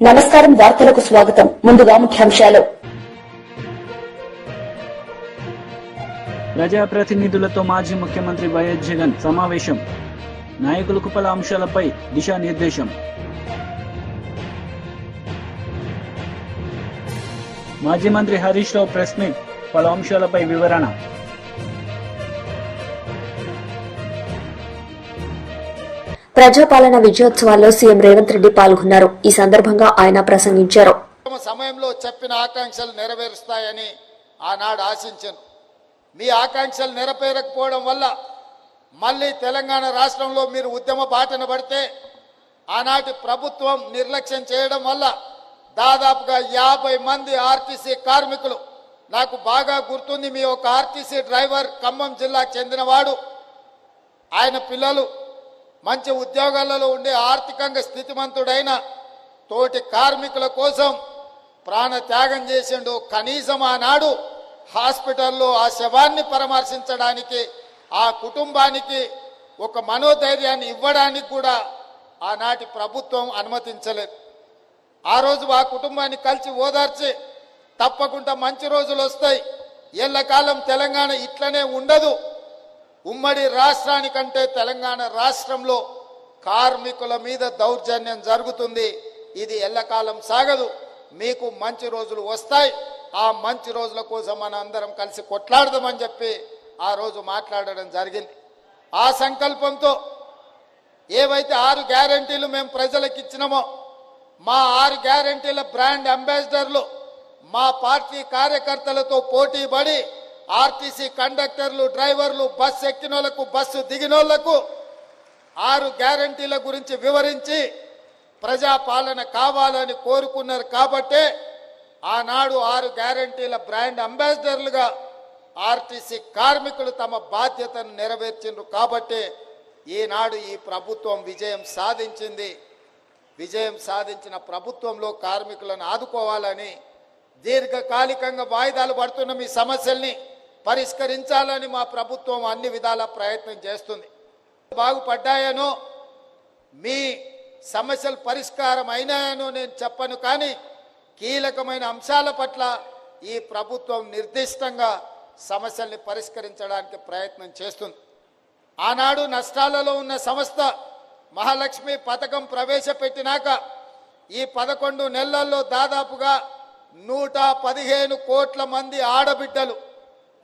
నమస్కారం, వార్తలకు స్వాగతం. ముందుగా ముఖ్యాంశాలు. ప్రజాప్రతినిధులతో మాజీ ముఖ్యమంత్రి వైఎస్ జగన్ సమావేశం. నాయకులకు పలు అంశాలపై దిశానిర్దేశం. మాజీ మంత్రి హరీష్ రావు ప్రెస్ మీట్, పలు అంశాలపై వివరణ. ప్రజాపాలన విజయోత్సవాల్లో సీఎం రేవంత్ రెడ్డి పాల్గొన్నారు. ఈ సందర్భంగా ఆయన ప్రసంగించారు. సమయంలో చెప్పిన ఆకాంక్షలు నెరవేరుస్తాయని ఆనాడు ఆశించాను. మీ ఆకాంక్షలు నెరవేరకపోవడం వల్ల మళ్ళీ తెలంగాణ రాష్ట్రంలో మీరు ఉద్యమ బాటన పడితే ఆనాటి ప్రభుత్వం నిర్లక్ష్యం చేయడం వల్ల దాదాపుగా 50 మంది ఆర్టీసీ కార్మికులు, నాకు బాగా గుర్తుంది, మీ ఒక ఆర్టీసీ డ్రైవర్ ఖమ్మం జిల్లాకు చెందినవాడు, ఆయన పిల్లలు మంచి ఉద్యోగాలలో ఉండే ఆర్థికంగా స్థితిమంతుడైన తోటి కార్మికుల కోసం ప్రాణ త్యాగం చేసిండు. కనీసం ఆనాడు హాస్పిటల్లో ఆ శవాన్ని పరామర్శించడానికి, ఆ కుటుంబానికి ఒక మనోధైర్యాన్ని ఇవ్వడానికి కూడా ఆనాటి ప్రభుత్వం అనుమతించలేదు. ఆ రోజు ఆ కుటుంబాన్ని కలిసి ఓదార్చి తప్పకుండా మంచి రోజులు వస్తాయి, ఎల్లకాలం తెలంగాణ ఇట్లనే ఉండదు, ఉమ్మడి రాష్ట్రానికంటే తెలంగాణ రాష్ట్రంలో కార్మికుల మీద దౌర్జన్యం జరుగుతుంది, ఇది ఎల్లకాలం సాగదు, మీకు మంచి రోజులు వస్తాయి, ఆ మంచి రోజుల కోసం మనం అందరం కలిసి కొట్లాడదామని చెప్పి ఆ రోజు మాట్లాడడం జరిగింది. ఆ సంకల్పంతో ఏవైతే 6 గ్యారెంటీలు మేము ప్రజలకు ఇచ్చినామో, మా 6 గ్యారెంటీల బ్రాండ్ అంబాసిడర్లు మా పార్టీ కార్యకర్తలతో పోటీ పడి ఆర్టీసీ కండక్టర్లు, డ్రైవర్లు, బస్సు ఎక్కినోళ్లకు, బస్సు దిగినోళ్లకు 6 గ్యారెంటీల గురించి వివరించి ప్రజాపాలన కావాలని కోరుకున్నారు. కాబట్టే ఆనాడు 6 గ్యారెంటీల బ్రాండ్ అంబాసిడర్లుగా ఆర్టీసీ కార్మికులు తమ బాధ్యతను నెరవేర్చిండ్రు. కాబట్టే ఈనాడు ఈ ప్రభుత్వం విజయం సాధించింది. విజయం సాధించిన ప్రభుత్వంలో కార్మికులను ఆదుకోవాలని, దీర్ఘకాలికంగా వాయిదాలు పడుతున్న మీ సమస్యల్ని పరిష్కరించాలని మా ప్రభుత్వం అన్ని విధాల ప్రయత్నం చేస్తుంది. బాగుపడ్డాయనో, మీ సమస్యలు పరిష్కారం అయినాయనో నేను చెప్పను, కానీ కీలకమైన అంశాల పట్ల ఈ ప్రభుత్వం నిర్దిష్టంగా సమస్యల్ని పరిష్కరించడానికి ప్రయత్నం చేస్తుంది. ఆనాడు నష్టాలలో ఉన్న సంస్థ మహాలక్ష్మి పథకం ప్రవేశపెట్టినాక ఈ 11 నెలల్లో దాదాపుగా 115 కోట్ల మంది ఆడబిడ్డలు,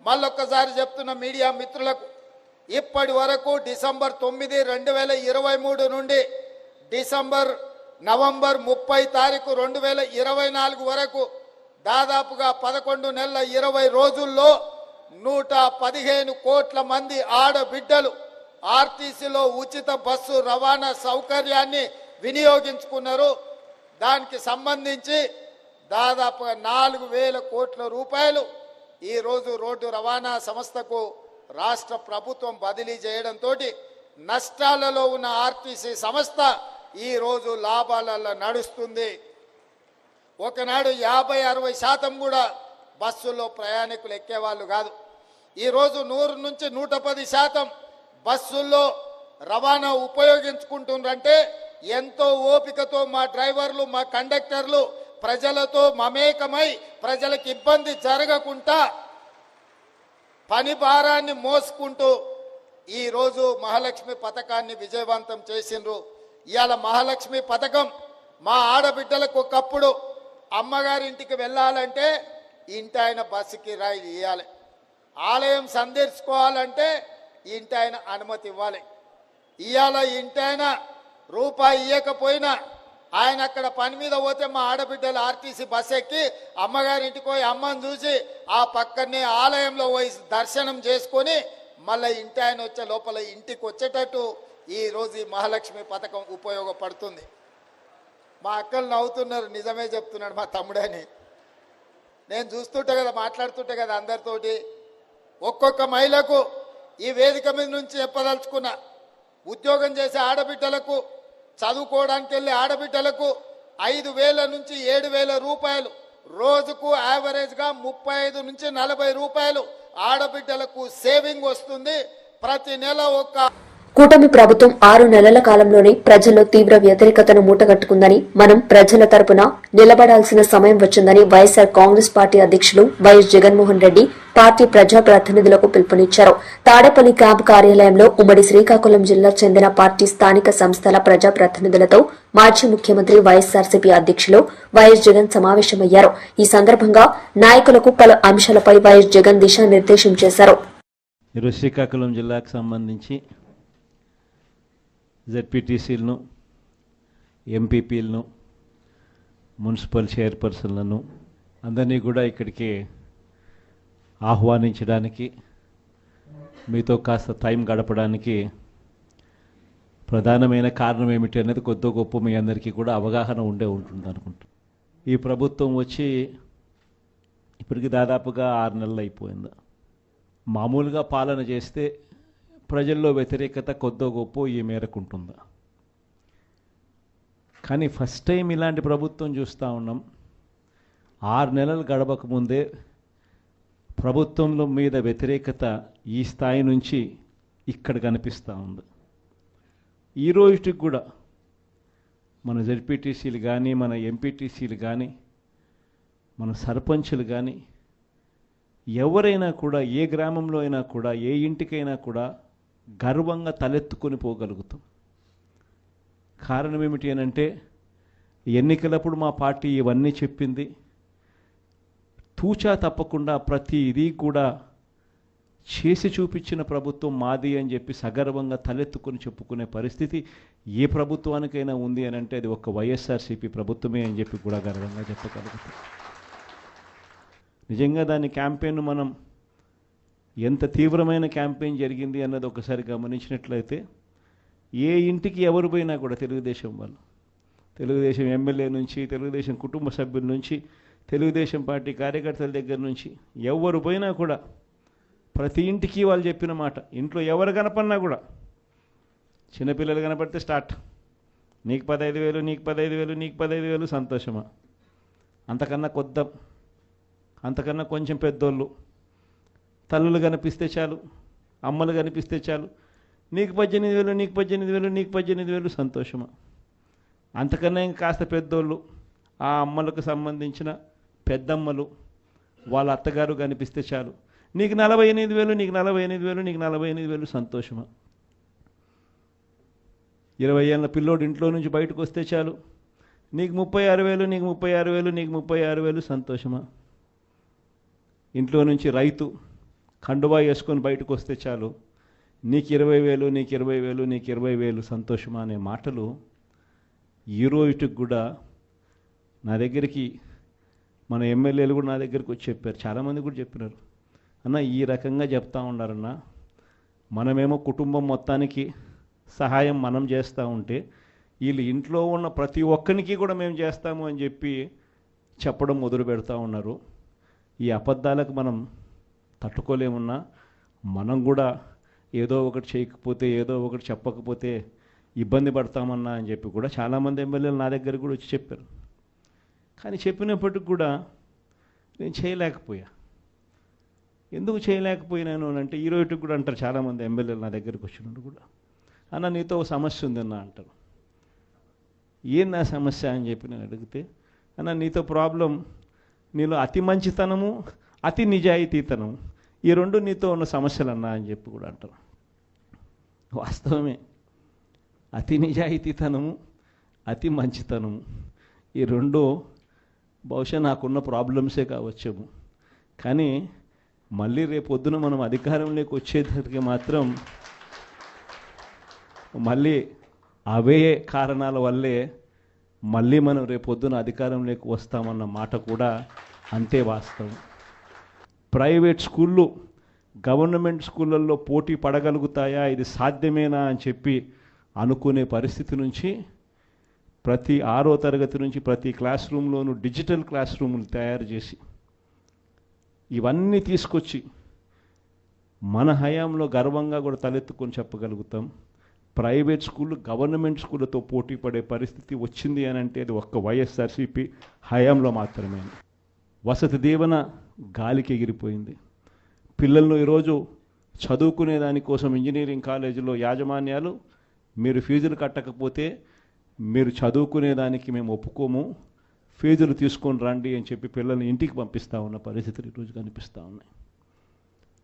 మళ్ళొక్కసారి చెప్తున్న మీడియా మిత్రులకు, ఇప్పటి వరకు డిసెంబర్ 9, 2023 నుండి నవంబర్ 30 తారీఖు 2024 వరకు దాదాపుగా 11 నెలల 20 రోజుల్లో 115 కోట్ల మంది ఆడబిడ్డలు ఆర్టీసీలో ఉచిత బస్సు రవాణా సౌకర్యాన్ని వినియోగించుకున్నారు. దానికి సంబంధించి దాదాపుగా 4,000 కోట్ల రూపాయలు ఈరోజు రోడ్డు రవాణా సంస్థకు రాష్ట్ర ప్రభుత్వం బదిలీ చేయడంతో నష్టాలలో ఉన్న ఆర్టీసీ సంస్థ ఈరోజు లాభాలలో నడుస్తుంది. ఒకనాడు 50-60% కూడా బస్సుల్లో ప్రయాణికులు ఎక్కేవాళ్ళు కాదు. ఈరోజు 100 నుంచి 110% బస్సుల్లో రవాణా ఉపయోగించుకుంటుండ్రంటే ఎంతో ఓపికతో మా డ్రైవర్లు, మా కండక్టర్లు ప్రజలతో మమేకమై ప్రజలకు ఇబ్బంది జరగకుండా పని భారాన్ని మోసుకుంటూ ఈరోజు మహాలక్ష్మి పథకాన్ని విజయవంతం చేసిండ్రు. ఇవాళ మహాలక్ష్మి పథకం మా ఆడబిడ్డలకు ఒకప్పుడు అమ్మగారింటికి వెళ్ళాలంటే ఇంటి ఆయన బస్సుకి రాయి ఇవ్వాలి, ఆలయం సందర్శించుకోవాలంటే ఇంటి ఆయన అనుమతి ఇవ్వాలి. ఇవాళ ఇంటి ఆయన రూపాయి ఇవ్వకపోయినా ఆయన అక్కడ పని మీద పోతే మా ఆడబిడ్డలు ఆర్టీసీ బస్సు ఎక్కి అమ్మగారింటికి పోయి అమ్మని చూసి ఆ పక్కనే ఆలయంలో పోయి దర్శనం చేసుకొని మళ్ళీ ఇంటి ఆయన వచ్చే లోపల ఇంటికి వచ్చేటట్టు ఈరోజు ఈ మహాలక్ష్మి పథకం ఉపయోగపడుతుంది. మా అక్కలు నవ్వుతున్నారు, నిజమే చెప్తున్నాడు మా తమ్ముడని. నేను చూస్తుంటే కదా, మాట్లాడుతుంటే కదా అందరితోటి, ఒక్కొక్క మహిళకు ఈ వేదిక మీద నుంచి చెప్పదలుచుకున్న, ఉద్యోగం చేసే ఆడబిడ్డలకు, చదువుకోవడానికి వెళ్ళే ఆడబిడ్డలకు 5,000 నుంచి 7,000 రూపాయలు రోజుకు యావరేజ్గా 35 నుంచి 40 రూపాయలు ఆడబిడ్డలకు సేవింగ్ వస్తుంది. ప్రతి నెల కూటమి ప్రభుత్వం 6 నెలల కాలంలోనే ప్రజల్లో తీవ్ర వ్యతిరేకతను మూటగట్టుకుందని, మనం ప్రజల తరపున నిలబడాల్సిన సమయం వచ్చిందని వైఎస్సార్ కాంగ్రెస్ పార్టీ అధ్యక్షులు వైఎస్ జగన్మోహన్ రెడ్డి పార్టీ ప్రజాప్రతినిధులకు పిలుపునిచ్చారు. తాడేపల్లి క్యాంపు కార్యాలయంలో ఉమ్మడి శ్రీకాకుళం జిల్లా చెందిన పార్టీ స్థానిక సంస్థల ప్రజాప్రతినిధులతో మాజీ ముఖ్యమంత్రి వైఎస్సార్సీపీ అధ్యక్షులు వైఎస్ జగన్ సమావేశమయ్యారు. ఈ సందర్భంగా నాయకులకు పలు అంశాలపై వైఎస్ జగన్ దిశానిర్దేశం చేశారు. శ్రీకాకుళం జిల్లాకు సంబంధించి జెడ్పీటీసీలను, ఎంపీపీలను, మున్సిపల్ చైర్పర్సన్లను అందరినీ కూడా ఇక్కడికి ఆహ్వానించడానికి, మీతో కాస్త టైం గడపడానికి ప్రధానమైన కారణం ఏమిటి అనేది కొద్ది గొప్ప మీ అందరికీ కూడా అవగాహన ఉంటుంది అనుకుంటా. ఈ ప్రభుత్వం వచ్చి ఇప్పటికి దాదాపుగా 6 నెలలు అయిపోయింది. మామూలుగా పాలన చేస్తే ప్రజల్లో వ్యతిరేకత కొద్దో గొప్ప ఈ మేరకు ఉంటుందా? కానీ ఫస్ట్ టైం ఇలాంటి ప్రభుత్వం చూస్తూ ఉన్నాం. 6 నెలలు గడవక ముందే ప్రభుత్వంలో మీద వ్యతిరేకత ఈ స్థాయి నుంచి ఇక్కడ కనిపిస్తూ ఉంది. ఈ రోజుకి కూడా మన జెడ్పీటీసీలు కానీ, మన ఎంపీటీసీలు కానీ, మన సర్పంచులు కానీ, ఎవరైనా కూడా, ఏ గ్రామంలో అయినా కూడా, ఏ ఇంటికైనా కూడా గర్వంగా తలెత్తుకొని పోగలుగుతాం. కారణం ఏమిటి అనంటే, ఎన్నికలప్పుడు మా పార్టీ ఇవన్నీ చెప్పింది. తూచా తప్పకుండా ప్రతి ఇది కూడా చేసి చూపించిన ప్రభుత్వం మాది అని చెప్పి సగర్వంగా తలెత్తుకొని చెప్పుకునే పరిస్థితి ఏ ప్రభుత్వానికైనా ఉంది అని అంటే అది ఒక వైఎస్ఆర్సీపీ ప్రభుత్వమే అని చెప్పి కూడా గర్వంగా చెప్పగలుగుతాం. నిజంగా దాని క్యాంపెయిన్ మనం ఎంత తీవ్రమైన క్యాంపెయిన్ జరిగింది అన్నది ఒకసారి గమనించినట్లయితే, ఏ ఇంటికి ఎవరు పోయినా కూడా తెలుగుదేశం వాళ్ళు, తెలుగుదేశం ఎమ్మెల్యే నుంచి, తెలుగుదేశం కుటుంబ సభ్యుల నుంచి, తెలుగుదేశం పార్టీ కార్యకర్తల దగ్గర నుంచి ఎవరు పోయినా కూడా ప్రతి ఇంటికి వాళ్ళు చెప్పిన మాట, ఇంట్లో ఎవరు కనపడినా కూడా, చిన్నపిల్లలు కనపడితే స్టార్ట్, నీకు 15,000, నీకు 15,000, నీకు 15,000, సంతోషమా? అంతకన్నా కొద్దాం, అంతకన్నా కొంచెం పెద్దోళ్ళు, తల్లులు కనిపిస్తే చాలు, అమ్మలు కనిపిస్తే చాలు, నీకు 18,000, నీకు 18,000, నీకు 18,000, సంతోషమా? అంతకన్నా ఇంకా కాస్త పెద్దోళ్ళు, ఆ అమ్మలకు సంబంధించిన పెద్దమ్మలు, వాళ్ళ అత్తగారు కనిపిస్తే చాలు, నీకు 48,000, నీకు 48,000, నీకు 48,000, సంతోషమా? 20 ఏళ్ళ పిల్లోడు ఇంట్లో నుంచి బయటకు వస్తే చాలు, నీకు 36,000, నీకు 36,000, నీకు 36,000, సంతోషమా? ఇంట్లో నుంచి రైతు కండువా వేసుకొని బయటకు వస్తే చాలు, నీకు 20,000, నీకు 20,000, నీకు 20,000, సంతోషమా అనే మాటలు ఈ రోజుకి కూడా నా దగ్గరికి మన ఎమ్మెల్యేలు కూడా నా దగ్గరికి వచ్చి చెప్పారు. చాలామంది కూడా చెప్పినారు, అన్న ఈ రకంగా చెప్తా ఉన్నారన్న, మనమేమో కుటుంబం మొత్తానికి సహాయం మనం చేస్తూ ఉంటే వీళ్ళు ఇంట్లో ఉన్న ప్రతి ఒక్కరికి కూడా మేము చేస్తాము అని చెప్పి చెప్పడం మొదలు పెడతా ఉన్నారు. ఈ అబద్ధాలకు మనం తట్టుకోలేమున్నా, మనం కూడా ఏదో ఒకటి చేయకపోతే, ఏదో ఒకటి చెప్పకపోతే ఇబ్బంది పడతామన్నా అని చెప్పి కూడా చాలామంది ఎమ్మెల్యేలు నా దగ్గర కూడా వచ్చి చెప్పారు. కానీ చెప్పినప్పటికి కూడా నేను చేయలేకపోయా. ఎందుకు చేయలేకపోయినాను అని అంటే, ఈ రోజుకి కూడా అంటారు చాలామంది ఎమ్మెల్యేలు నా దగ్గరికి వచ్చినప్పుడు కూడా, అన్న నీతో ఒక సమస్య ఉందన్న అంటారు. ఏం నా సమస్య అని చెప్పి నేను అడిగితే, అన్న నీతో ప్రాబ్లం, నీలో అతి మంచితనము, అతి నిజాయితీతనం, ఈ రెండు నీతో ఉన్న సమస్యలు అన్నా అని చెప్పి కూడా అంటారు. వాస్తవమే, అతి నిజాయితీతనము, అతి మంచితనము, ఈ రెండు బహుశా నాకున్న ప్రాబ్లమ్సే కావచ్చేమో. కానీ మళ్ళీ రేపొద్దున మనం అధికారంలోకి వచ్చేసరికి మాత్రం మళ్ళీ అవే కారణాల వల్లే మళ్ళీ మనం రేపొద్దున అధికారంలోకి వస్తామన్న మాట కూడా అంతే వాస్తవం. ప్రైవేట్ స్కూళ్ళు గవర్నమెంట్ స్కూళ్ళల్లో పోటీ పడగలుగుతాయా, ఇది సాధ్యమేనా అని చెప్పి అనుకునే పరిస్థితి నుంచి ప్రతి 6వ తరగతి నుంచి ప్రతి క్లాస్ రూమ్లోనూ డిజిటల్ క్లాస్ రూములు తయారు చేసి ఇవన్నీ తీసుకొచ్చి మన హయాంలో గర్వంగా కూడా తలెత్తుకొని చెప్పగలుగుతాం. ప్రైవేట్ స్కూళ్ళు గవర్నమెంట్ స్కూళ్ళతో పోటీ పడే పరిస్థితి వచ్చింది అని అంటే అది ఒక్క వైఎస్ఆర్సీపీ హయాంలో మాత్రమే. వసతి దీవెన గాలికి ఎగిరిపోయింది. పిల్లలను ఈరోజు చదువుకునే దానికోసం ఇంజనీరింగ్ కాలేజీలో యాజమాన్యాలు మీరు ఫీజులు కట్టకపోతే మీరు చదువుకునేదానికి మేము ఒప్పుకోము, ఫీజులు తీసుకొని రండి అని చెప్పి పిల్లల్ని ఇంటికి పంపిస్తూ ఉన్న పరిస్థితులు ఈరోజు కనిపిస్తూ ఉన్నాయి.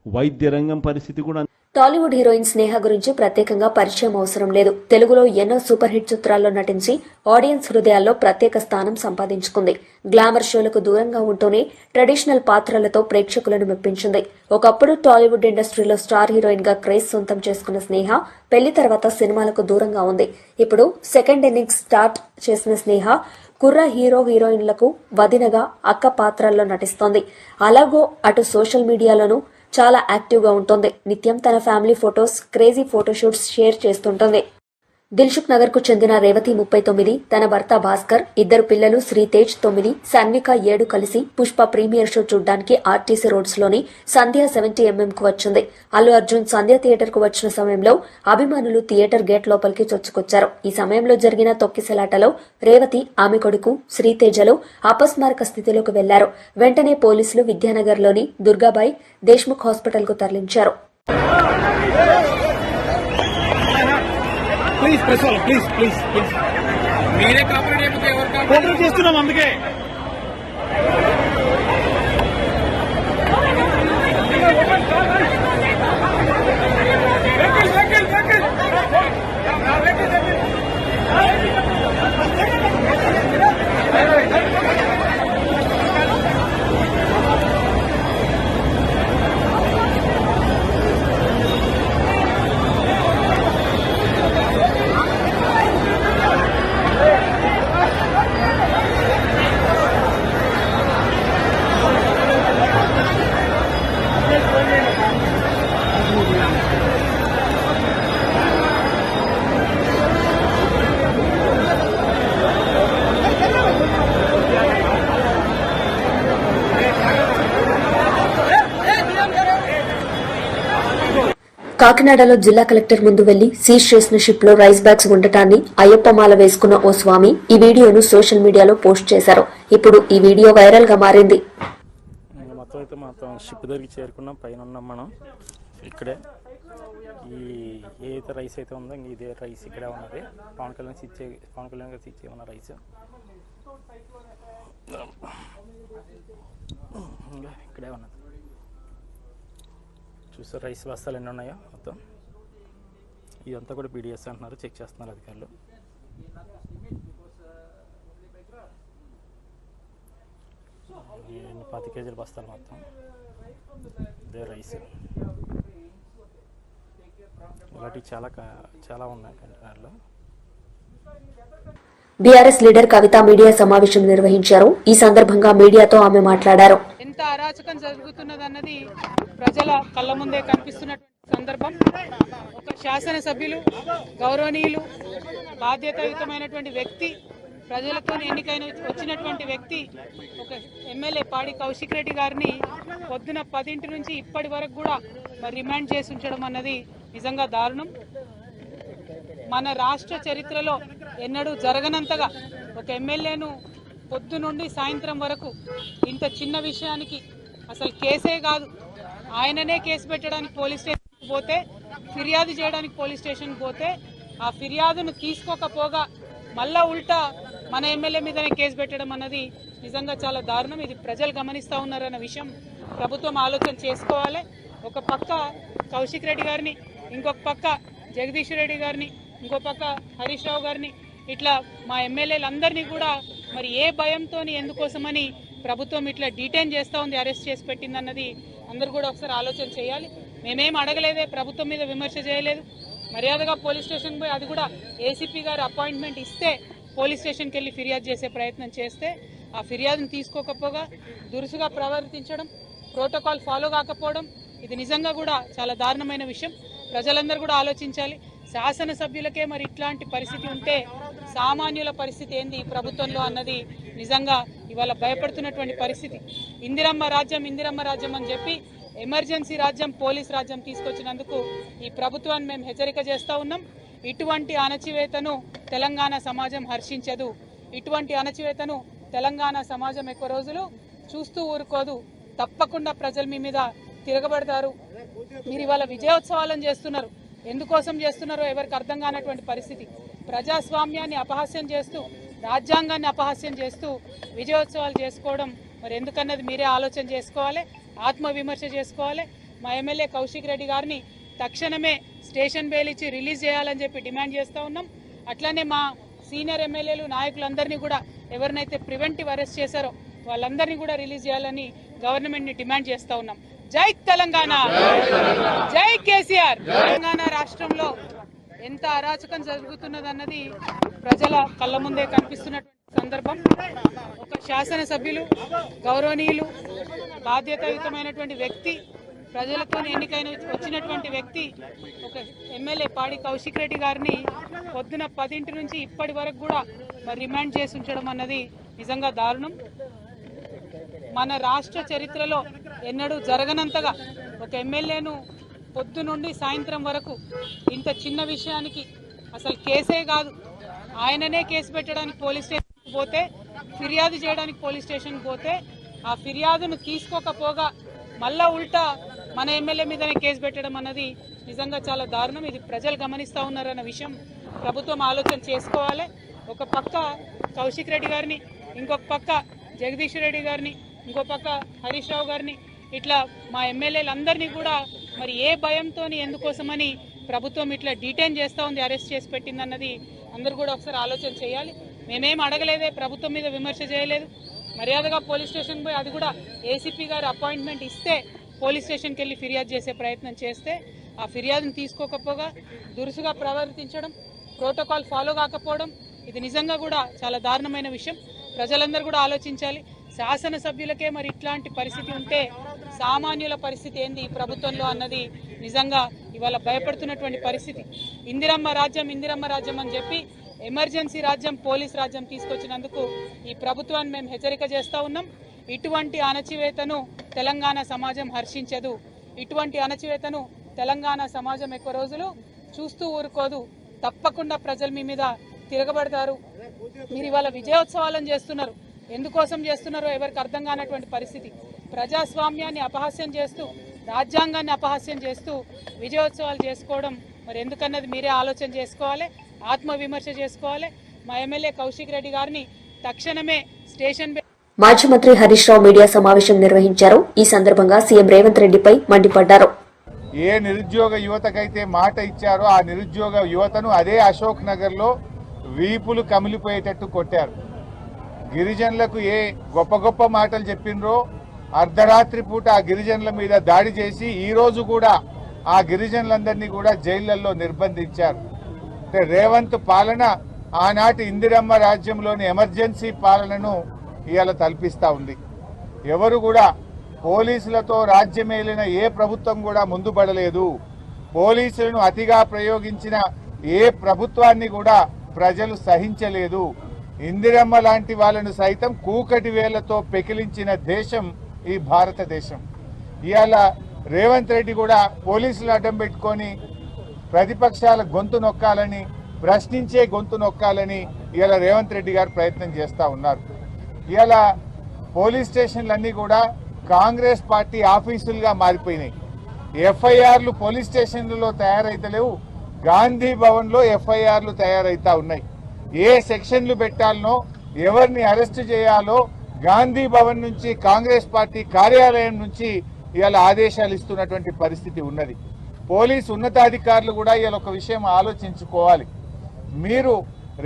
వైద్య రంగం పరిస్థితి కూడా. టాలీవుడ్ హీరోయిన్ స్నేహ గురించి ప్రత్యేకంగా పరిచయం అవసరం లేదు. తెలుగులో ఎన్నో సూపర్ హిట్ చిత్రాల్లో నటించి ఆడియన్స్ హృదయాల్లో ప్రత్యేక స్థానం సంపాదించుకుంది. గ్లామర్ షోలకు దూరంగా ఉంటూనే ట్రెడిషనల్ పాత్రలతో ప్రేక్షకులను మెప్పించింది. ఒకప్పుడు టాలీవుడ్ ఇండస్ట్రీలో స్టార్ హీరోయిన్ గా క్రేజ్ సొంతం చేసుకున్న స్నేహ పెళ్లి తర్వాత సినిమాలకు దూరంగా ఉంది. ఇప్పుడు సెకండ్ ఇన్నింగ్స్ స్టార్ట్ చేసిన స్నేహ కుర్ర హీరోయిన్లకు వదినగా అక్క పాత్రల్లో నటిస్తోంది. అలాగో అటు సోషల్ మీడియాలోనూ చాలా యాక్టివ్ గా ఉంటుంది. నిత్యం తన family photos, crazy photoshoots share చేస్తుంటుంది. దిల్సుఖ్ నగర్ కు చెందిన రేవతి 39, తన భర్త భాస్కర్, ఇద్దరు పిల్లలు శ్రీతేజ్ 9, సన్విక 7 కలిసి పుష్ప ప్రీమియర్ షో చూడ్డానికి ఆర్టీసీ రోడ్స్ లోని సంధ్య 70mm కు వచ్చింది. అల్లు అర్జున్ సంధ్య థియేటర్ కు వచ్చిన సమయంలో అభిమానులు థియేటర్ గేట్ లోపలికి చొచ్చుకొచ్చారు. ఈ సమయంలో జరిగిన తొక్కిసలాటలో రేవతి, ఆమె కొడుకు శ్రీతేజలు అపస్మారక స్థితిలోకి వెళ్లారు. వెంటనే పోలీసులు విద్యానగర్లోని దుర్గాబాయి దేశ్ముఖ్ హాస్పిటల్ కు తరలించారు. ప్లీజ్ ప్రెస్ వాళ్ళు ప్లీజ్ ప్లీజ్ ప్లీజ్ మీరే కోఆపరేట్ చేస్తున్నాం అందుకే కాకినాడలో జిల్లా కలెక్టర్ ముందు వెళ్లి సీజ్ చేసిన షిప్ లో రైస్ బ్యాగ్స్ ఉండటాన్ని అయ్యప్ప మాల వేసుకున్న ఓ స్వామి ఈ వీడియోను సోషల్ మీడియాలో పోస్ట్ చేశారు. ఇప్పుడు ఈ వీడియో వైరల్ గా మారింది. మొత్తం షిప్ దగ్గరికి చేరుకున్నాం. పైన ఉన్నాం మనం. ఇక్కడే ఈ ఏదైతే రైస్ అయితే ఉందో ఇంక ఇదే రైస్ ఇక్కడే ఉన్నది. పవన్ కళ్యాణ్ గారు ఇచ్చే ఉన్న రైస్ ఇంకా ఇక్కడే ఉన్నది. చూసారు రైస్ బస్తాలు ఎన్ని ఉన్నాయో మొత్తం. ఇదంతా కూడా పీడిఎస్ అంటున్నారు, చెక్ చేస్తున్నారు అధికారులు. ఎన్ని 10 కేజీల బస్తాలు మొత్తం. ఇదే రైస్. ఇలాంటివి చాలా ఉన్నాయి కంటైనర్లో. బీఆర్ఎస్ లీడర్ కవిత మీడియా సమావేశం నిర్వహించారు. ఈ సందర్భంగా మీడియాతో ఆమె మాట్లాడారు. ఎంత అరాచకం జరుగుతున్నదన్నది ప్రజల కళ్ళ ముందే కనిపిస్తున్నటువంటి సందర్భం. ఒక శాసనసభ్యులు, గౌరవనీయులు, బాధ్యతాయుతమైనటువంటి వ్యక్తి, ప్రజలతో ఎన్నికైన వచ్చినటువంటి వ్యక్తి, ఒక ఎమ్మెల్యే పాడి కౌశిక్ రెడ్డి గారిని పొద్దున 10 నుంచి ఇప్పటి వరకు కూడా రిమాండ్ చేసి ఉంచడం అన్నది నిజంగా దారుణం. మన రాష్ట్ర చరిత్రలో ఎన్నడూ జరగనంతగా ఒక ఎమ్మెల్యేను పొద్దు నుండి సాయంత్రం వరకు ఇంత చిన్న విషయానికి అసలు కేసే కాదు, ఆయననే కేసు పెట్టడానికి పోలీస్ స్టేషన్కి పోతే, ఫిర్యాదు చేయడానికి పోలీస్ స్టేషన్కి పోతే ఆ ఫిర్యాదును తీసుకోకపోగా మళ్ళా ఉల్టా మన ఎమ్మెల్యే మీదనే కేసు పెట్టడం అన్నది నిజంగా చాలా దారుణం. ఇది ప్రజలు గమనిస్తూ ఉన్నారన్న విషయం ప్రభుత్వం ఆలోచన చేసుకోవాలి. ఒక పక్క కౌశిక్ రెడ్డి గారిని, ఇంకొక పక్క జగదీష్ రెడ్డి గారిని, ఇంకో పక్క హరీష్ రావు గారిని, ఇట్లా మా ఎమ్మెల్యేలందరినీ కూడా మరి ఏ భయంతో ఎందుకోసమని ప్రభుత్వం ఇట్లా డీటైన్ చేస్తూ ఉంది, అరెస్ట్ చేసి పెట్టిందన్నది అందరూ కూడా ఒకసారి ఆలోచన చేయాలి. మేమేం అడగలేదే, ప్రభుత్వం మీద విమర్శ చేయలేదు. మర్యాదగా పోలీస్ స్టేషన్కి పోయి, అది కూడా ఏసీపీ గారు అపాయింట్మెంట్ ఇస్తే పోలీస్ స్టేషన్కి వెళ్ళి ఫిర్యాదు చేసే ప్రయత్నం చేస్తే ఆ ఫిర్యాదును తీసుకోకపోగా దురుసుగా ప్రవర్తించడం, ప్రోటోకాల్ ఫాలో కాకపోవడం, ఇది నిజంగా కూడా చాలా దారుణమైన విషయం. ప్రజలందరూ కూడా ఆలోచించాలి. శాసనసభ్యులకే మరి ఇట్లాంటి పరిస్థితి ఉంటే సామాన్యుల పరిస్థితి ఏంది ఈ ప్రభుత్వంలో అన్నది నిజంగా ఇవాళ భయపడుతున్నటువంటి పరిస్థితి. ఇందిరమ్మ రాజ్యం అని చెప్పి ఎమర్జెన్సీ రాజ్యం, పోలీస్ రాజ్యం తీసుకొచ్చినందుకు ఈ ప్రభుత్వాన్ని మేము హెచ్చరిక చేస్తూ ఉన్నాం. ఇటువంటి అణచివేతను తెలంగాణ సమాజం హర్షించదు. ఇటువంటి అణచివేతను తెలంగాణ సమాజం ఎక్కువ రోజులు చూస్తూ ఊరుకోదు. తప్పకుండా ప్రజలు మీ మీద తిరగబడతారు. మీరు ఇవాళ విజయోత్సవాలను చేస్తున్నారు. ఎందుకోసం చేస్తున్నారో ఎవరికి అర్థం కానటువంటి పరిస్థితి. ప్రజాస్వామ్యాన్ని అపహాస్యం చేస్తూ, రాజ్యాంగాన్ని అపహాస్యం చేస్తూ విజయోత్సవాలు చేసుకోవడం మరి ఎందుకన్నది మీరే ఆలోచన చేసుకోవాలి, ఆత్మవిమర్శ చేసుకోవాలి. మా ఎమ్మెల్యే కౌశిక్ రెడ్డి గారిని తక్షణమే స్టేషన్ బెయిల్ ఇచ్చి రిలీజ్ చేయాలని చెప్పి డిమాండ్ చేస్తూ ఉన్నాం. అట్లనే మా సీనియర్ ఎమ్మెల్యేలు నాయకులందరినీ కూడా ఎవరినైతే ప్రివెంటివ్ అరెస్ట్ చేశారో వాళ్ళందరినీ కూడా రిలీజ్ చేయాలని గవర్నమెంట్ ని డిమాండ్ చేస్తూ ఉన్నాం. జై తెలంగాణ, జై కేసీఆర్. తెలంగాణ రాష్ట్రంలో ఎంత అరాచకం జరుగుతున్నదన్నది ప్రజల కళ్ళ ముందే కనిపిస్తున్నటువంటి సందర్భం. ఒక శాసనసభ్యులు, గౌరవనీయులు, బాధ్యతాయుతమైనటువంటి వ్యక్తి, ప్రజలతో ఎన్నికైన వచ్చినటువంటి వ్యక్తి, ఒక ఎమ్మెల్యే పాడి కౌశిక్ రెడ్డి గారిని పొద్దున 10 నుంచి ఇప్పటి వరకు కూడా మరి రిమాండ్ చేసి ఉంచడం అన్నది నిజంగా దారుణం. మన రాష్ట్ర చరిత్రలో ఎన్నడూ జరగనంతగా ఒక ఎమ్మెల్యేను పొద్దు నుండి సాయంత్రం వరకు ఇంత చిన్న విషయానికి అసలు కేసే కాదు, ఆయననే కేసు పెట్టడానికి పోలీస్ స్టేషన్కి పోతే, ఫిర్యాదు చేయడానికి పోలీస్ స్టేషన్కి పోతే ఆ ఫిర్యాదును తీసుకోకపోగా మళ్ళా ఉల్టా మన ఎమ్మెల్యే మీదనే కేసు పెట్టడం అన్నది నిజంగా చాలా దారుణం. ఇది ప్రజలు గమనిస్తూ ఉన్నారన్న విషయం ప్రభుత్వం ఆలోచన చేసుకోవాలి. ఒక పక్క కౌశిక్ రెడ్డి గారిని, ఇంకొక పక్క జగదీష్ రెడ్డి గారిని, ఇంకో పక్క హరీష్ రావు గారిని, ఇట్లా మా ఎమ్మెల్యేలందరినీ కూడా మరి ఏ భయంతో ఎందుకోసమని ప్రభుత్వం ఇట్లా డీటైన్ చేస్తూ ఉంది, అరెస్ట్ చేసి పెట్టింది అన్నది అందరూ కూడా ఒకసారి ఆలోచన చేయాలి. మేమేం అడగలేదే, ప్రభుత్వం మీద విమర్శ చేయలేదు. మర్యాదగా పోలీస్ స్టేషన్ పోయి, అది కూడా ఏసీపీ గారు అపాయింట్మెంట్ ఇస్తే పోలీస్ స్టేషన్కి వెళ్ళి ఫిర్యాదు చేసే ప్రయత్నం చేస్తే ఆ ఫిర్యాదును తీసుకోకపోగా దురుసుగా ప్రవర్తించడం, ప్రోటోకాల్ ఫాలో కాకపోవడం, ఇది నిజంగా కూడా చాలా దారుణమైన విషయం. ప్రజలందరూ కూడా ఆలోచించాలి. శాసనసభ్యులకే మరి ఇట్లాంటి పరిస్థితి ఉంటే సామాన్యుల పరిస్థితి ఏంది ఈ ప్రభుత్వంలో అన్నది నిజంగా ఇవాళ భయపడుతున్నటువంటి పరిస్థితి. ఇందిరమ్మ రాజ్యం అని చెప్పి ఎమర్జెన్సీ రాజ్యం, పోలీస్ రాజ్యం తీసుకొచ్చినందుకు ఈ ప్రభుత్వాన్ని మేము హెచ్చరిక చేస్తూ ఉన్నాం. ఇటువంటి అణచివేతను తెలంగాణ సమాజం హర్షించదు. ఇటువంటి అణచివేతను తెలంగాణ సమాజం ఎక్కువ రోజులు చూస్తూ ఊరుకోదు. తప్పకుండా ప్రజలు మీ మీద తిరగబడతారు. మీరు ఇవాళ విజయోత్సవాలను చేస్తున్నారు. ఎందుకోసం చేస్తున్నారో ఎవరికి అర్థం కానటువంటి పరిస్థితి. ప్రజాస్వామ్యాన్ని అపహాస్యం చేస్తూ, రాజ్యాంగాన్ని అపహాస్యం చేస్తూ విజయోత్సవాలు చేసుకోవడం మరి ఎందుకన్నది మీరే ఆలోచన చేసుకోవాలి, ఆత్మవిమర్శ చేసుకోవాలి. మా ఎమ్మెల్యే కౌశిక్ రెడ్డి గారిని తక్షణమే స్టేషన్ మాజీ మంత్రి హరీష్ రావు మీడియా సమావేశం నిర్వహించారు. ఈ సందర్భంగా సీఎం రేవంత్ రెడ్డిపై మండిపడ్డారు. ఏ నిరుద్యోగ యువతకైతే మాట ఇచ్చారో ఆ నిరుద్యోగ యువతను అదే అశోక్ నగర్ లో వీపులు కమిలిపోయేటట్టు కొట్టారు. గిరిజనులకు ఏ గొప్ప గొప్ప మాటలు చెప్పినరో అర్ధరాత్రి పూట ఆ గిరిజనుల మీద దాడి చేసి ఈ రోజు కూడా ఆ గిరిజనులందరినీ కూడా జైళ్లలో నిర్బంధించారు. అంటే రేవంత్ పాలన ఆనాటి ఇందిరమ్మ రాజ్యంలోని ఎమర్జెన్సీ పాలనను ఇవాళ తలపిస్తా ఉంది. ఎవరు కూడా పోలీసులతో రాజ్యమేలిన ఏ ప్రభుత్వం కూడా ముందు పడలేదు. పోలీసులను అతిగా ప్రయోగించిన ఏ ప్రభుత్వాన్ని కూడా ప్రజలు సహించలేదు. ఇందిరమ్మ లాంటి వాళ్ళను సైతం కూకటి వేళ్లతో పెకిలించిన దేశం ఈ భారతదేశం. ఇవాళ రేవంత్ రెడ్డి కూడా పోలీసులు అడ్డం పెట్టుకొని ప్రతిపక్షాల గొంతు నొక్కాలని, ప్రశ్నించే గొంతు నొక్కాలని ఇవాళ రేవంత్ రెడ్డి గారు ప్రయత్నం చేస్తూ ఉన్నారు. ఇవాళ పోలీస్ స్టేషన్లన్నీ కూడా కాంగ్రెస్ పార్టీ ఆఫీసులుగా మారిపోయినాయి. ఎఫ్ఐఆర్లు పోలీస్ స్టేషన్లలో తయారైతలేవు, గాంధీ భవన్లో ఎఫ్ఐఆర్లు తయారైతా ఉన్నాయి. ఏ సెక్షన్లు పెట్టాలనో, ఎవరిని అరెస్టు చేయాలో గాంధీ భవన్ నుంచి, కాంగ్రెస్ పార్టీ కార్యాలయం నుంచి ఇవాళ ఆదేశాలు ఇస్తున్నటువంటి పరిస్థితి ఉన్నది. పోలీసు ఉన్నతాధికారులు కూడా ఇవాళ ఒక విషయం ఆలోచించుకోవాలి. మీరు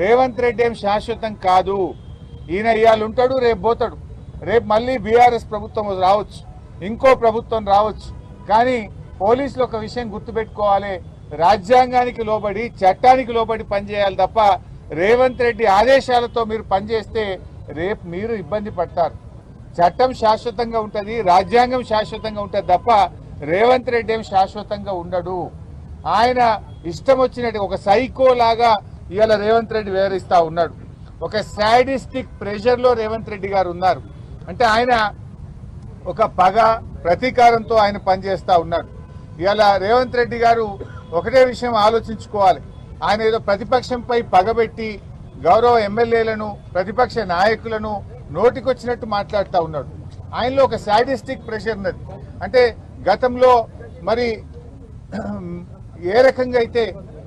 రేవంత్ రెడ్డి ఏం శాశ్వతం కాదు. ఈయన ఇవాళ ఉంటాడు, రేపు పోతాడు. రేపు మళ్ళీ బీఆర్ఎస్ ప్రభుత్వం రావచ్చు, ఇంకో ప్రభుత్వం రావచ్చు. కానీ పోలీసులు ఒక విషయం గుర్తుపెట్టుకోవాలి, రాజ్యాంగానికి లోబడి, చట్టానికి లోబడి పనిచేయాలి తప్ప రేవంత్ రెడ్డి ఆదేశాలతో మీరు పనిచేస్తే రేపు మీరు ఇబ్బంది పడతారు. చట్టం శాశ్వతంగా ఉంటుంది, రాజ్యాంగం శాశ్వతంగా ఉంటుంది తప్ప రేవంత్ రెడ్డి ఏం శాశ్వతంగా ఉండడు. ఆయన ఇష్టం వచ్చినట్టు ఒక సైకో లాగా ఇవాళ రేవంత్ రెడ్డి వివరిస్తా ఉన్నాడు. ఒక సాడిస్టిక్ ప్రెషర్ లో రేవంత్ రెడ్డి గారు ఉన్నారు. అంటే ఆయన ఒక పగ, ప్రతీకారంతో ఆయన పనిచేస్తా ఉన్నాడు. ఇవాళ రేవంత్ రెడ్డి గారు ఒకటే విషయం ఆలోచించుకోవాలి. ఆయన ఏదో ప్రతిపక్షంపై పగబెట్టి గౌరవ ఎమ్మెల్యేలను, ప్రతిపక్ష నాయకులను నోటికొచ్చినట్టు మాట్లాడుతూ ఉన్నాడు. ఆయనలో ఒక సాడిస్టిక్ ప్రెషర్ ఉన్నది. అంటే గతంలో మరి ఏ రకంగా అయితే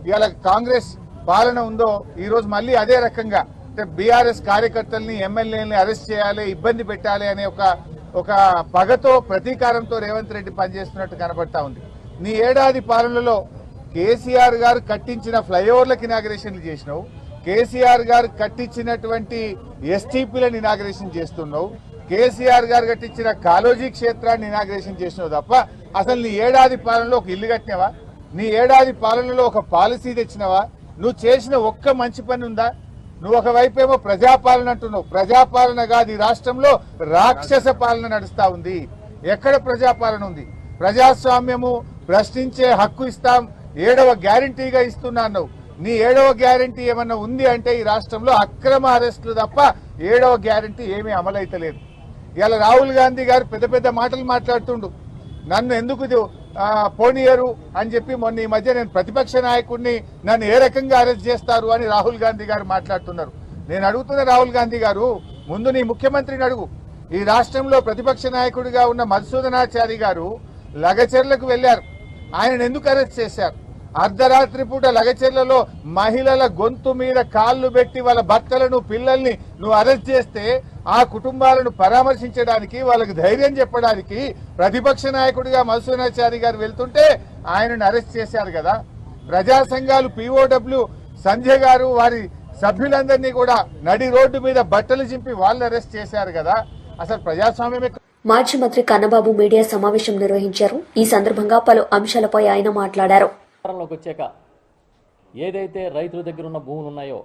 ఇవాళ కాంగ్రెస్ పాలన ఉందో ఈ రోజు మళ్ళీ అదే రకంగా అంటే బీఆర్ఎస్ కార్యకర్తల్ని ఎమ్మెల్యేలని అరెస్ట్ చేయాలి, ఇబ్బంది పెట్టాలి అనే ఒక పగతో ప్రతీకారంతో రేవంత్ రెడ్డి పనిచేస్తున్నట్టు కనబడతా ఉంది. నీ ఏడాది పాలనలో కేసీఆర్ గారు కట్టించిన ఫ్లైఓవర్లకు ఇనాగరేషన్లు చేసినావు, కేసీఆర్ గారు కట్టించినటువంటి ఎస్టీపీలను ఇనాగరేషన్ చేస్తున్నావు, కేసీఆర్ గారు కట్టించిన కాలోజీ క్షేత్రాన్ని ఇనాగరేషన్ చేసినావు తప్ప అసలు నీ ఏడాది పాలనలో ఒక ఇల్లు కట్టినవా? నీ ఏడాది పాలనలో ఒక పాలసీ తెచ్చినవా? నువ్వు చేసిన ఒక్క మంచి పని ఉందా? నువ్వు ఒకవైపు ఏమో ప్రజాపాలన అంటున్నావు. ప్రజాపాలన కాదు, ఈ రాష్ట్రంలో రాక్షస పాలన నడుస్తా ఉంది. ఎక్కడ ప్రజాపాలన ఉంది? ప్రజాస్వామ్యము, ప్రశ్నించే హక్కు ఇస్తాం, 7వ గ్యారంటీగా ఇస్తున్నాను. నీ 7వ గ్యారంటీ ఏమన్నా ఉంది అంటే ఈ రాష్ట్రంలో అక్రమ అరెస్టులు తప్ప 7వ గ్యారంటీ ఏమీ అమలైతలేదు. ఇలా రాహుల్ గాంధీ గారు పెద్ద పెద్ద మాటలు మాట్లాడుతుండు. నన్ను ఎందుకు పోనీయరు అని చెప్పి మొన్న ఈ మధ్య నేను ప్రతిపక్ష నాయకుడిని నన్ను ఏ రకంగా అరెస్ట్ చేస్తారు అని రాహుల్ గాంధీ గారు మాట్లాడుతున్నారు. నేను అడుగుతున్న రాహుల్ గాంధీ గారు, ముందు నీ ముఖ్యమంత్రిని అడుగు. ఈ రాష్ట్రంలో ప్రతిపక్ష నాయకుడిగా ఉన్న మధుసూదనాచారి గారు లగచెర్లకు వెళ్లారు. ఆయన ఎందుకు అరెస్ట్ చేశారు? అర్ధరాత్రి పూట లగచెర్లలో మహిళల గొంతు మీద కాళ్లు పెట్టి వాళ్ళ భర్తలను, పిల్లల్ని నువ్వు అరెస్ట్ చేస్తే ఆ కుటుంబాలను పరామర్శించడానికి, వాళ్ళకి ధైర్యం చెప్పడానికి ప్రతిపక్ష నాయకుడిగా మధుసూదనాచారి గారు వెళ్తుంటే ఆయనను అరెస్ట్ చేశారు కదా. ప్రజా సంఘాలు POW సంజయ్ గారు వారి సభ్యులందరినీ కూడా నడి రోడ్డు మీద బట్టలు చింపి వాళ్ళు అరెస్ట్ చేశారు కదా. అసలు ప్రజాస్వామ్యమే. మాజీ మంత్రి కన్నబాబు మీడియా సమావేశం నిర్వహించారు. ఈ సందర్భంగా పలు అంశాలపై ఆయన మాట్లాడారు. లోకి వచ్చాక ఏదైతే రైతుల దగ్గర ఉన్న భూములు ఉన్నాయో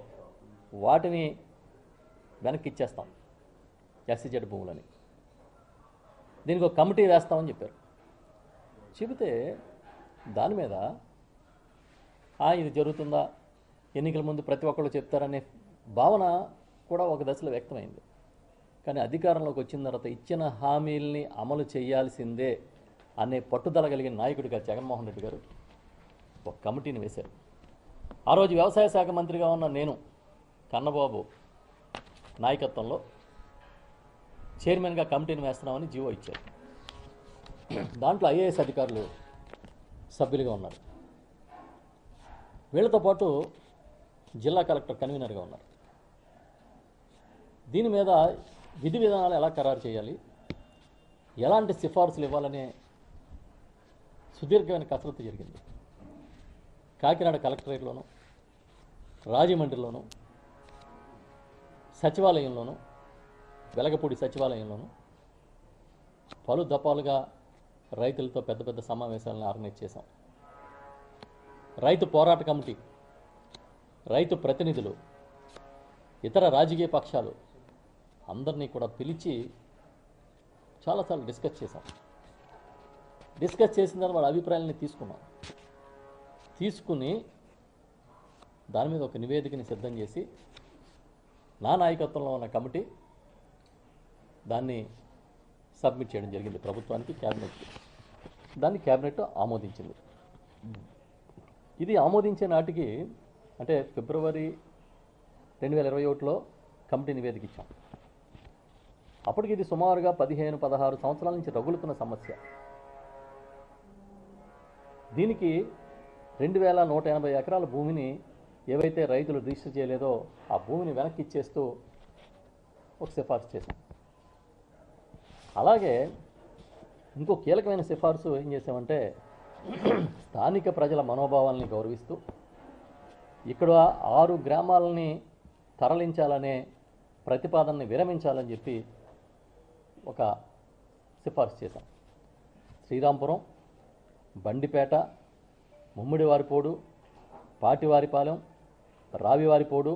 వాటిని వెనక్కి ఇచ్చేస్తాం, SEZ భూములని. దీనికి ఒక కమిటీ వేస్తామని చెప్పారు. చెబితే దాని మీద ఇది జరుగుతుందా, ఎన్నికల ముందు ప్రతి ఒక్కళ్ళు చెప్తారనే భావన కూడా ఒక దశలో వ్యక్తమైంది. కానీ అధికారంలోకి వచ్చిన తర్వాత ఇచ్చిన హామీల్ని అమలు చేయాల్సిందే అనే పట్టుదల కలిగిన నాయకుడిగా జగన్మోహన్ రెడ్డి గారు ఒక కమిటీని వేశారు. ఆ రోజు వ్యవసాయ శాఖ మంత్రిగా ఉన్న నేను కన్నబాబు నాయకత్వంలో చైర్మన్గా కమిటీని వేస్తున్నామని జీవో ఇచ్చారు. దాంట్లో IAS అధికారులు సభ్యులుగా ఉన్నారు. వీళ్లతో పాటు జిల్లా కలెక్టర్ కన్వీనర్గా ఉన్నారు. దీని మీద విధి విధానాలు ఎలా ఖరారు చేయాలి, ఎలాంటి సిఫార్సులు ఇవ్వాలనే సుదీర్ఘమైన కసరత్తు జరిగింది. కాకినాడ కలెక్టరేట్లోను, రాజమండ్రిలోను, సచివాలయంలోను, వెలగపూడి సచివాలయంలోను పలు దఫాలుగా రైతులతో పెద్ద పెద్ద సమావేశాలను ఆర్గనైజ్ చేశాం. రైతు పోరాట కమిటీ, రైతు ప్రతినిధులు, ఇతర రాజకీయ పక్షాలు అందరినీ కూడా పిలిచి చాలాసార్లు డిస్కస్ చేశాం. డిస్కస్ చేసిన తర్వాత వాళ్ళ అభిప్రాయాలని తీసుకుని దాని మీద ఒక నివేదికని సిద్ధం చేసి నా నాయకత్వంలో ఉన్న కమిటీ దాన్ని సబ్మిట్ చేయడం జరిగింది ప్రభుత్వానికి, క్యాబినెట్కి. దాన్ని క్యాబినెట్ ఆమోదించింది. ఇది ఆమోదించే నాటికి అంటే ఫిబ్రవరి 2021లో కమిటీ నివేదిక ఇచ్చాం. అప్పటికి ఇది సుమారుగా 15-16 సంవత్సరాల నుంచి రగులుతున్న సమస్య. దీనికి 2180 ఎకరాల భూమిని ఏవైతే రైతులు రిజిస్టర్ చేయలేదో ఆ భూమిని వెనక్కి ఇచ్చేస్తూ ఒక సిఫార్సు చేశాం. అలాగే ఇంకో కీలకమైన సిఫార్సు ఏం చేసామంటే స్థానిక ప్రజల మనోభావాల్ని గౌరవిస్తూ ఇక్కడ 6 గ్రామాలని తరలించాలనే ప్రతిపాదనని విరమించాలని చెప్పి ఒక సిఫార్సు చేశాం. శ్రీరాంపురం, బండిపేట, ముమ్మిడివారిపోడు, పాటివారిపాలెం, రావివారిపోడు,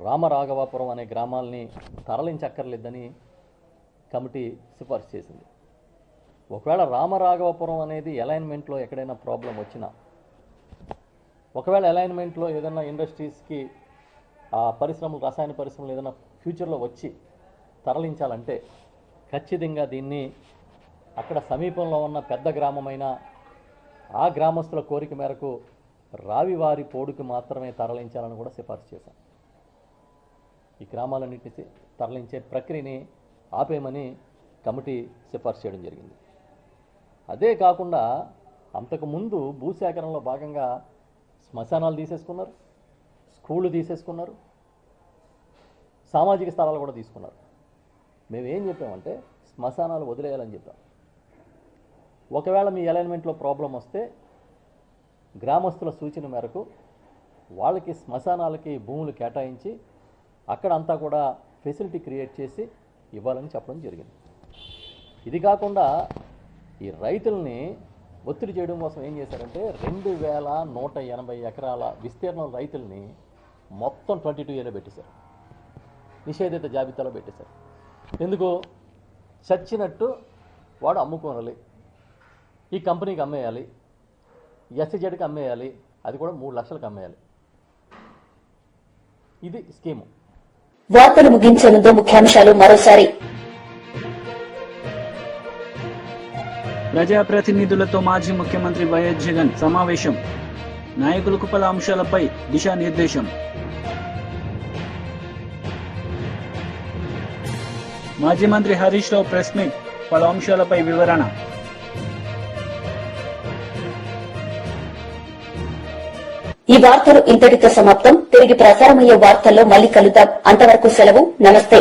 రామరాఘవాపురం అనే గ్రామాలని తరలించక్కర్లేదని కమిటీ సిఫార్సు చేసింది. ఒకవేళ రామరాఘవపురం అనేది అలైన్మెంట్లో ఎక్కడైనా ప్రాబ్లం వచ్చినా, ఒకవేళ అలైన్మెంట్లో ఏదైనా ఇండస్ట్రీస్కి ఆ పరిశ్రమలు, రసాయన పరిశ్రమలు ఏదైనా ఫ్యూచర్లో వచ్చి తరలించాలంటే ఖచ్చితంగా దీన్ని అక్కడ సమీపంలో ఉన్న పెద్ద గ్రామమైన ఆ గ్రామస్తుల కోరిక మేరకు రావివారి పోడుకి మాత్రమే తరలించాలని కూడా సిఫార్సు చేశాం. ఈ గ్రామాలన్నింటినీ తరలించే ప్రక్రియని ఆపేయమని కమిటీ సిఫార్సు చేయడం జరిగింది. అదే కాకుండా అంతకుముందు భూసేకరణలో భాగంగా శ్మశానాలు తీసేసుకున్నారు, స్కూళ్ళు తీసేసుకున్నారు, సామాజిక స్థలాలు కూడా తీసుకున్నారు. మేమేం చెప్పామంటే శ్మశానాలు వదిలేయాలని చెప్పాం. ఒకవేళ మీ అలైన్మెంట్లో ప్రాబ్లం వస్తే గ్రామస్తుల సూచన మేరకు వాళ్ళకి శ్మశానాలకి భూములు కేటాయించి అక్కడ అంతా కూడా ఫెసిలిటీ క్రియేట్ చేసి ఇవ్వాలని చెప్పడం జరిగింది. ఇది కాకుండా ఈ రైతుల్ని ఒత్తిడి చేయడం కోసం ఏం చేశారంటే 2180 ఎకరాల విస్తీర్ణం రైతుల్ని మొత్తం 22Aలో పెట్టేశారు, నిషేధిత జాబితాలో పెట్టేశారు. ఎందుకు? చచ్చినట్టు వాడు అమ్ముకోవాలి, ఈ కంపెనీకి అమ్మేయాలి, ఎస్సీజెడ్కి అమ్మేయాలి, అది కూడా 3 లక్షలకు అమ్మేయాలి. ఇది స్కీము. వార్తలు ముగించే ముందు ముఖ్యాంశాలు మరోసారి. ప్రజాప్రతినిధులతో మాజీ ముఖ్యమంత్రి వైఎస్ జగన్ సమావేశం. నాయకులకు పలు అంశాలపై దిశానిర్దేశం. మాజీ మంత్రి హరీష్ రావు ప్రెస్ మీట్, పలు అంశాలపై వివరణ. ఈ వార్తలు ఇంతటితో సమాప్తం. తిరిగి ప్రసారమయ్యే వార్తల్లో మళ్ళీ కలుద్దాం. అంతవరకు సెలవు. నమస్తే.